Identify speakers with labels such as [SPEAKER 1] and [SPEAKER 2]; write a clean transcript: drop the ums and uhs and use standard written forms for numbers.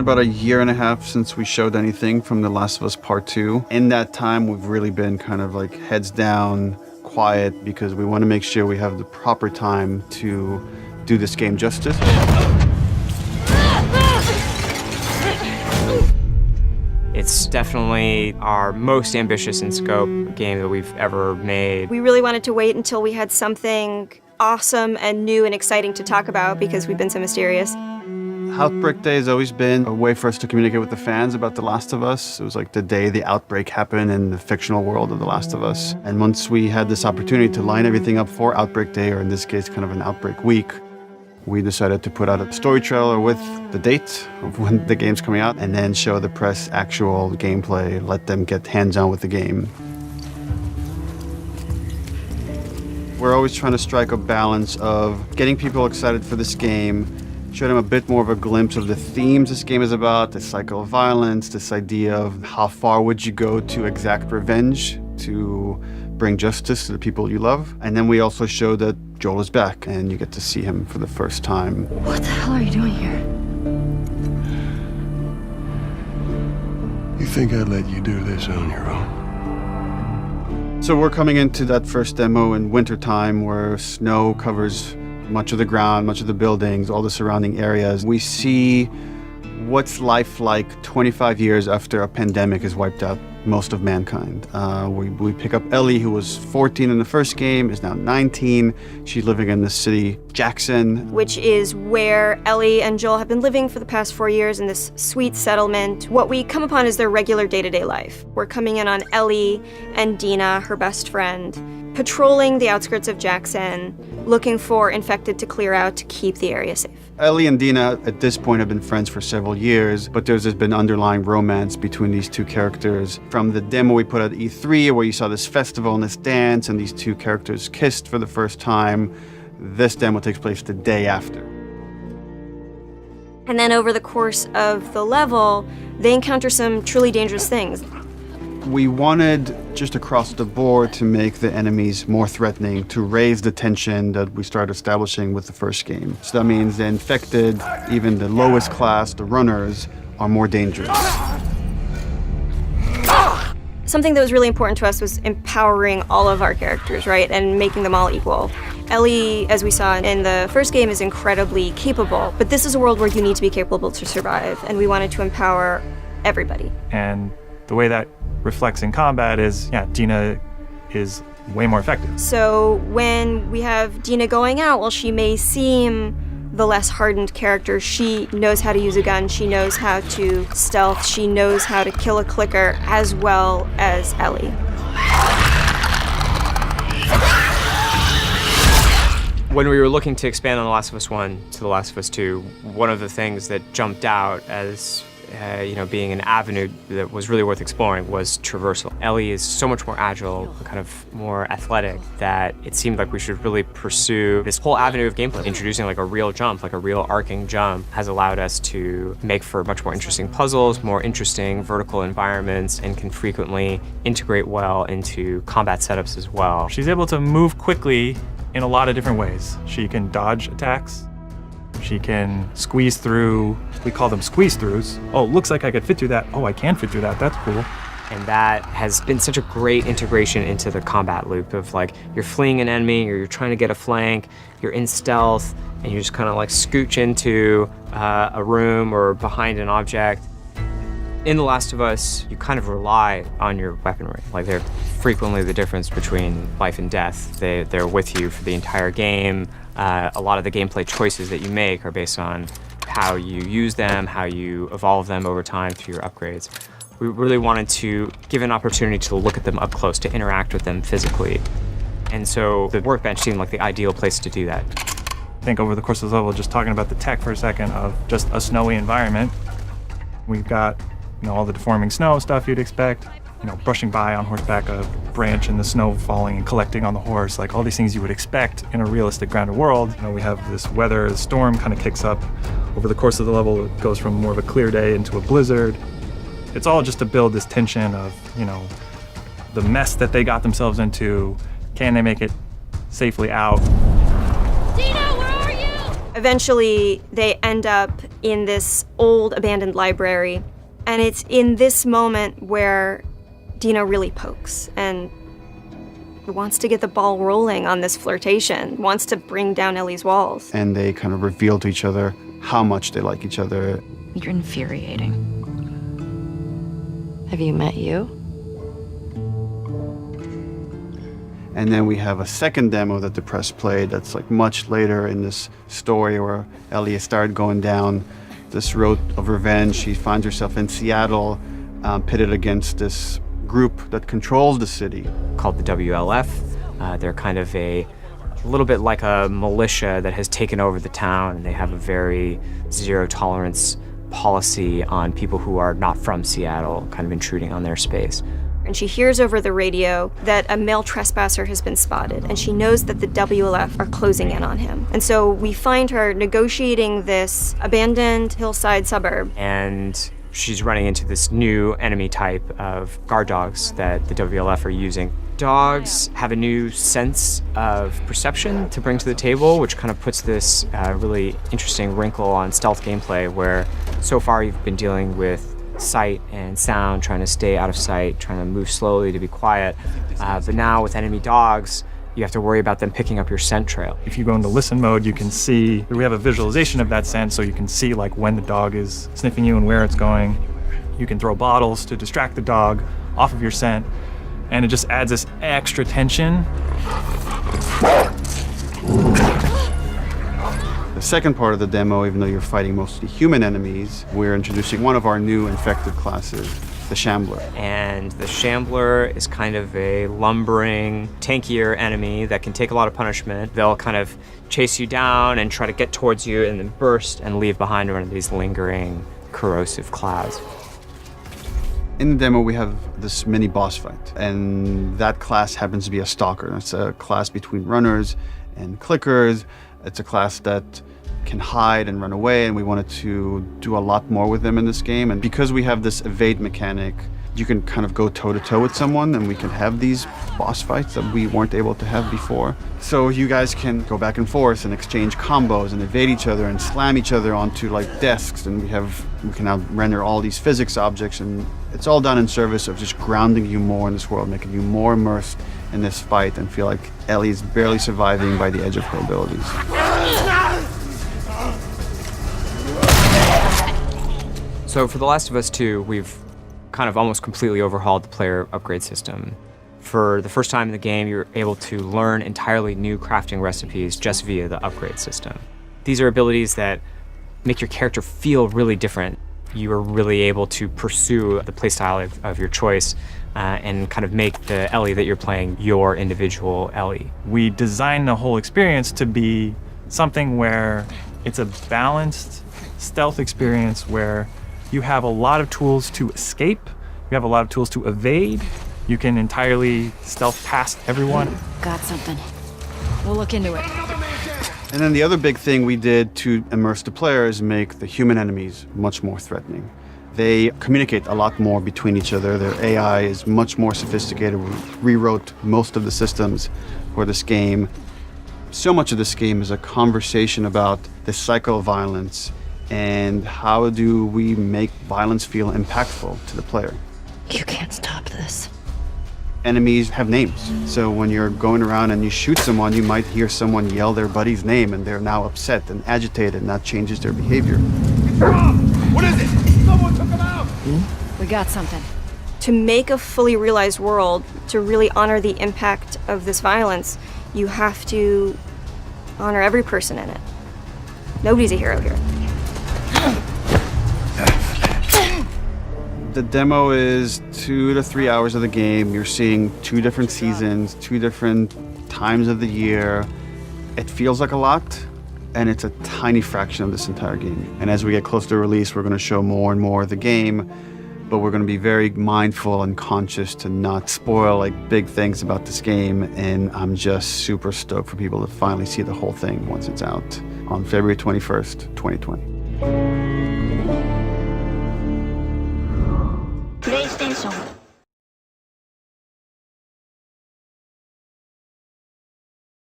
[SPEAKER 1] about a year and a half since we showed anything from The Last of Us Part 2. In that time, we've really been kind of like heads down, quiet, because we want to make sure we have the proper time to do this game justice.
[SPEAKER 2] It's definitely our most ambitious in scope game that we've ever made.
[SPEAKER 3] We really wanted to wait until we had something awesome and new and exciting to talk about because we've been so mysterious.
[SPEAKER 1] Outbreak Day has always been a way for us to communicate with the fans about The Last of Us. It was like the day the outbreak happened in the fictional world of The Last of Us. And once we had this opportunity to line everything up for Outbreak Day, or in this case, kind of an Outbreak Week, we decided to put out a story trailer with the date of when the game's coming out, and then show the press actual gameplay, let them get hands-on with the game. We're always trying to strike a balance of getting people excited for this game, show them a bit more of a glimpse of the themes this game is about, the cycle of violence, this idea of how far would you go to exact revenge to bring justice to the people you love. And then we also show that Joel is back and you get to see him for the first time.
[SPEAKER 4] What the hell are you doing here?
[SPEAKER 5] You think I'd let you do this on your own?
[SPEAKER 1] So we're coming into that first demo in wintertime where snow covers much of the ground, much of the buildings, all the surrounding areas. We see what's life like 25 years after a pandemic has wiped out most of mankind. We pick up Ellie, who was 14 in the first game, is now 19. She's living in the city, Jackson.
[SPEAKER 3] Which is where Ellie and Joel have been living for the past 4 years in this sweet settlement. What we come upon is their regular day-to-day life. We're coming in on Ellie and Dina, her best friend, patrolling the outskirts of Jackson, looking for infected to clear out to keep the area safe.
[SPEAKER 1] Ellie and Dina at this point have been friends for several years, but there's been underlying romance between these two characters. From the demo we put at E3, where you saw this festival and this dance, and these two characters kissed for the first time, this demo takes place the day after.
[SPEAKER 3] And then over the course of the level, they encounter some truly dangerous things.
[SPEAKER 1] We wanted, just across the board, to make the enemies more threatening, to raise the tension that we started establishing with the first game. So that means the infected, even the lowest class, the runners, are more dangerous.
[SPEAKER 3] Something that was really important to us was empowering all of our characters, right, and making them all equal. Ellie, as we saw in the first game, is incredibly capable, but this is a world where you need to be capable to survive, and we wanted to empower everybody.
[SPEAKER 6] And the way that reflects in combat is, Dina is way more effective.
[SPEAKER 3] So when we have Dina going out, while she may seem the less hardened character, she knows how to use a gun, she knows how to stealth, she knows how to kill a clicker as well as Ellie.
[SPEAKER 2] When we were looking to expand on The Last of Us 1 to The Last of Us 2, one of the things that jumped out as being an avenue that was really worth exploring was traversal. Ellie is so much more agile, kind of more athletic, that it seemed like we should really pursue this whole avenue of gameplay. Introducing like a real jump, like a real arcing jump, has allowed us to make for much more interesting puzzles, more interesting vertical environments, and can frequently integrate well into combat setups as well.
[SPEAKER 6] She's able to move quickly in a lot of different ways. She can dodge attacks. She can squeeze through, we call them squeeze throughs. Oh, looks like I could fit through that. Oh, I can fit through that, that's cool.
[SPEAKER 2] And that has been such a great integration into the combat loop of like, you're fleeing an enemy, or you're trying to get a flank, you're in stealth, and you just kind of like scooch into a room or behind an object. In The Last of Us, you kind of rely on your weaponry. Like, they're frequently the difference between life and death. They're with you for the entire game. A lot of the gameplay choices that you make are based on how you use them, how you evolve them over time through your upgrades. We really wanted to give an opportunity to look at them up close, to interact with them physically. And so the workbench seemed like the ideal place to do that.
[SPEAKER 6] I think over the course of the level, just talking about the tech for a second of just a snowy environment, we've got all the deforming snow stuff you'd expect, brushing by on horseback, a branch in the snow falling and collecting on the horse, like all these things you would expect in a realistic grounded world. We have this weather, the storm kind of kicks up. Over the course of the level, it goes from more of a clear day into a blizzard. It's all just to build this tension of, the mess that they got themselves into. Can they make it safely out?
[SPEAKER 4] Dina, where are you?
[SPEAKER 3] Eventually, they end up in this old abandoned library, and it's in this moment where Dina really pokes and wants to get the ball rolling on this flirtation, wants to bring down Ellie's walls.
[SPEAKER 1] And they kind of reveal to each other how much they like each other.
[SPEAKER 4] You're infuriating. Have you met you?
[SPEAKER 1] And then we have a second demo that the press played that's like much later in this story where Ellie started going down this road of revenge. She finds herself in Seattle, pitted against this group that controls the city.
[SPEAKER 2] Called the WLF. They're kind of a little bit like a militia that has taken over the town, and they have a very zero tolerance policy on people who are not from Seattle, kind of intruding on their space.
[SPEAKER 3] And she hears over the radio that a male trespasser has been spotted, and she knows that the WLF are closing in on him. And so we find her negotiating this abandoned hillside suburb.
[SPEAKER 2] And she's running into this new enemy type of guard dogs that the WLF are using. Dogs have a new sense of perception to bring to the table, which kind of puts this really interesting wrinkle on stealth gameplay, where so far you've been dealing with sight and sound, trying to stay out of sight, trying to move slowly to be quiet. But now with enemy dogs, you have to worry about them picking up your scent trail.
[SPEAKER 6] If you go into listen mode, you can see, we have a visualization of that scent, so you can see like when the dog is sniffing you and where it's going. You can throw bottles to distract the dog off of your scent, and it just adds this extra tension.
[SPEAKER 1] The second part of the demo, even though you're fighting mostly human enemies, we're introducing one of our new infected classes, the Shambler.
[SPEAKER 2] And the Shambler is kind of a lumbering, tankier enemy that can take a lot of punishment. They'll kind of chase you down and try to get towards you and then burst and leave behind one of these lingering, corrosive clouds.
[SPEAKER 1] In the demo, we have this mini boss fight, and that class happens to be a stalker. It's a class between runners and clickers. It's a class that can hide and run away, and we wanted to do a lot more with them in this game. And because we have this evade mechanic, you can kind of go toe-to-toe with someone, and we can have these boss fights that we weren't able to have before. So you guys can go back and forth and exchange combos and evade each other and slam each other onto like desks, and we can now render all these physics objects, and it's all done in service of just grounding you more in this world, making you more immersed in this fight and feel like Ellie's barely surviving by the edge of her abilities.
[SPEAKER 2] So for The Last of Us 2, we've kind of almost completely overhauled the player upgrade system. For the first time in the game, you're able to learn entirely new crafting recipes just via the upgrade system. These are abilities that make your character feel really different. You are really able to pursue the playstyle of your choice and kind of make the Ellie that you're playing your individual Ellie.
[SPEAKER 6] We designed the whole experience to be something where it's a balanced stealth experience where you have a lot of tools to escape, you have a lot of tools to evade, you can entirely stealth past everyone.
[SPEAKER 4] Got something. We'll look into it.
[SPEAKER 1] And then the other big thing we did to immerse the player is make the human enemies much more threatening. They communicate a lot more between each other. Their AI is much more sophisticated. We rewrote most of the systems for this game. So much of this game is a conversation about the cycle of violence and how do we make violence feel impactful to the player.
[SPEAKER 4] You can't stop this.
[SPEAKER 1] Enemies have names. So when you're going around and you shoot someone, you might hear someone yell their buddy's name and they're now upset and agitated, and that changes their behavior.
[SPEAKER 7] What is it? Someone took him out!
[SPEAKER 4] We got something.
[SPEAKER 3] To make a fully realized world, to really honor the impact of this violence, you have to honor every person in it. Nobody's a hero here.
[SPEAKER 1] The demo is 2 to 3 hours of the game. You're seeing 2 different seasons, 2 different times of the year. It feels like a lot, and it's a tiny fraction of this entire game. And as we get closer to release, we're going to show more and more of the game, but we're going to be very mindful and conscious to not spoil like big things about this game. And I'm just super stoked for people to finally see the whole thing once it's out on February 21st, 2020.